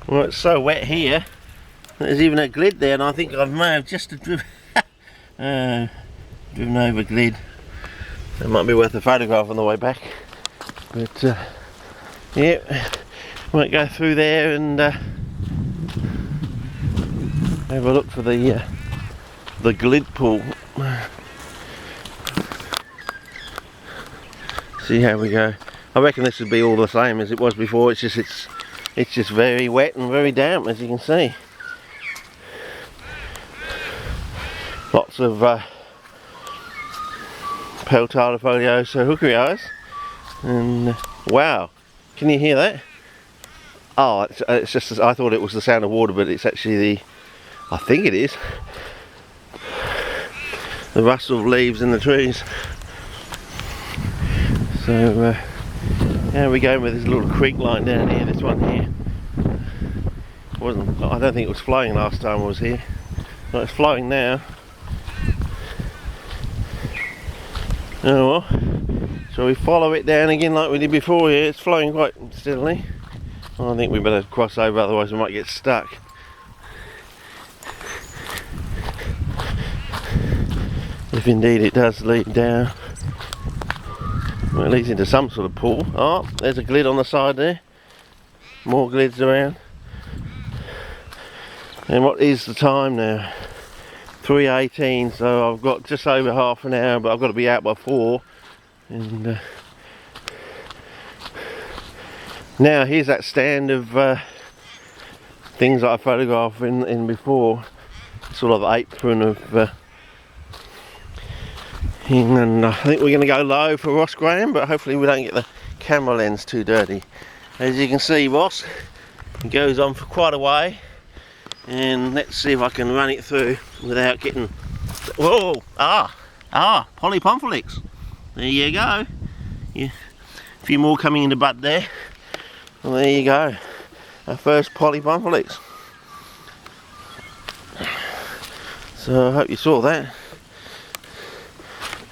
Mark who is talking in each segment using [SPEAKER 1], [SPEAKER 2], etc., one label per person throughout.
[SPEAKER 1] Well, it's so wet here. There's even a glid there, and I think I may have just driven over glid. It might be worth a photograph on the way back. But yeah, might go through there and have a look for the glid pool. See how we go. I reckon this would be all the same as it was before. It's just very wet and very damp, as you can see. Lots of Peltalifolio hookery eyes, and wow, can you hear that? Oh, it's just, I thought it was the sound of water, but it's actually I think it is the rustle of leaves in the trees. So how are we going with this little creek line down here? This one here I don't think it was flowing last time I was here. No, it's flowing now. Oh well, so we follow it down again like we did before here. It's flowing quite steadily. I think we better cross over, otherwise we might get stuck. If indeed it does lead down. Well, it leads into some sort of pool. Oh, there's a glid on the side there. More glids around. And what is the time now? 3:18, so I've got just over half an hour, but I've got to be out by 4. And now here's that stand of things that I photographed in before, sort of apron of and I think we're going to go low for Ross Graham, but hopefully we don't get the camera lens too dirty. As you can see, Ross, it goes on for quite a way. And let's see if I can run it through without getting... Whoa! Polypomphylix. There you go. Yeah. A few more coming into bud there. Well, there you go. Our first Polypomphylix. So I hope you saw that.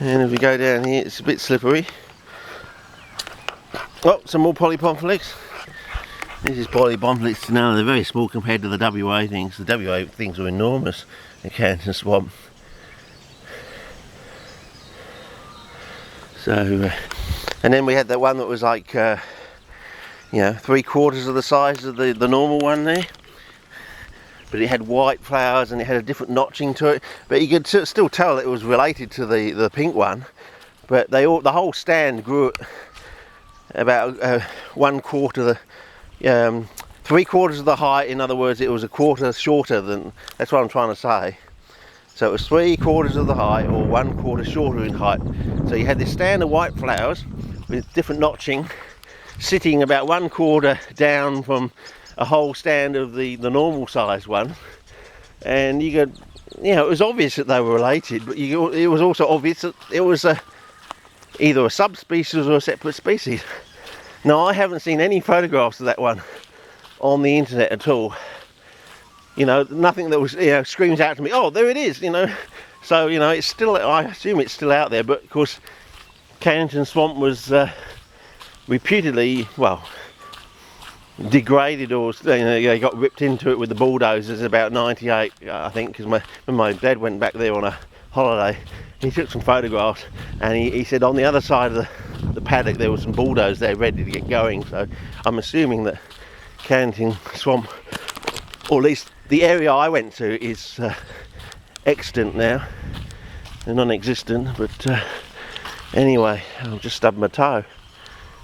[SPEAKER 1] And if we go down here, it's a bit slippery. Oh, some more Polypomphylix. This is Polypomphylix tenella. They're very small compared to the WA things. The WA things are enormous in Canton Swamp. So, and then we had that one that was like, you know, 3/4 of the size of the normal one there. But it had white flowers and it had a different notching to it. But you could still tell it was related to the pink one. But the whole stand grew at about 1/4 the 3/4 of the height. In other words, it was 1/4 shorter than, that's what I'm trying to say. So it was 3/4 of the height, or 1/4 shorter in height. So you had this stand of white flowers with different notching, sitting about 1/4 down from a whole stand of the normal size one. And you could, you know, it was obvious that they were related, but it was also obvious that it was either a subspecies or a separate species. Now, I haven't seen any photographs of that one on the internet at all. You know, nothing that was, you know, screams out to me, oh, there it is, you know. So, you know, it's still, I assume it's still out there, but of course, Canton Swamp was reputedly, well, degraded, or, you know, they got ripped into it with the bulldozers about 98, I think, because when my dad went back there on a holiday, he took some photographs, and he said on the other side of the paddock there were some bulldozers there ready to get going. So I'm assuming that Canton Swamp, or at least the area I went to, is extant now, and non-existent. But anyway, I'll just stub my toe.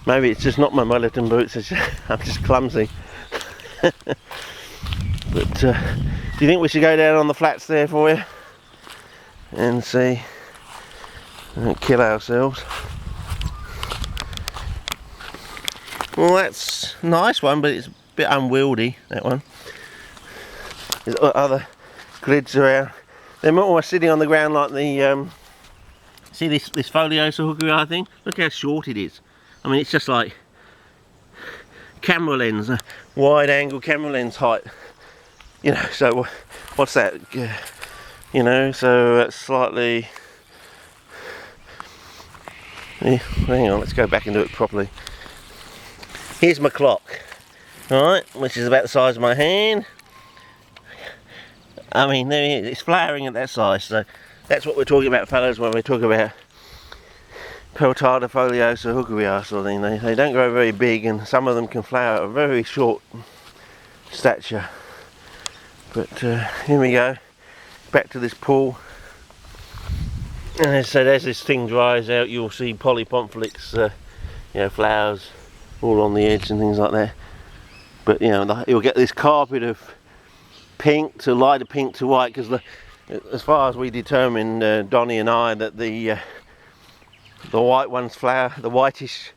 [SPEAKER 1] Maybe it's just not my Wellington boots, I'm just clumsy. But do you think we should go down on the flats there for you and see, and kill ourselves? Well, that's a nice one, but it's a bit unwieldy, that one. There's other glids around. They're more sitting on the ground like the, see this foliosa hookery eye thing? Look how short it is. I mean, it's just like camera lens, wide angle camera lens height. You know, so what's that? You know, so that's slightly... Yeah, hang on, let's go back and do it properly. Here's my clock. Alright, which is about the size of my hand. I mean, it's flowering at that size, so that's what we're talking about, fellas, when we talk about Peltata foliosa hookeria sort of thing. They don't grow very big, and some of them can flower at a very short stature. But here we go, back to this pool. And as I said, as this thing dries out, you'll see polypomphylix, you know, flowers all on the edge and things like that. But you know, you'll get this carpet of pink to lighter pink to white, because as far as we determined, Donnie and I, that the white ones flower, the whitish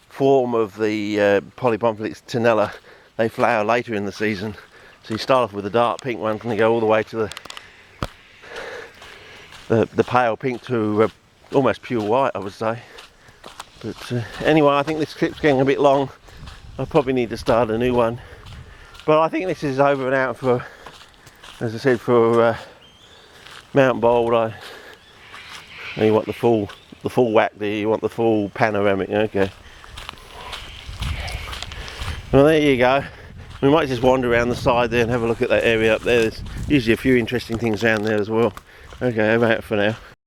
[SPEAKER 1] form of the polypomphylix tenella, they flower later in the season. So you start off with the dark pink ones and they go all the way to the pale pink to almost pure white, I would say. But anyway, I think this clip's getting a bit long. I probably need to start a new one. But I think this is over and out for, as I said, for Mount Bold. You want the full whack there, you want the full panoramic, okay. Well, there you go. We might just wander around the side there and have a look at that area up there. There's usually a few interesting things around there as well. Okay, I'm out for now.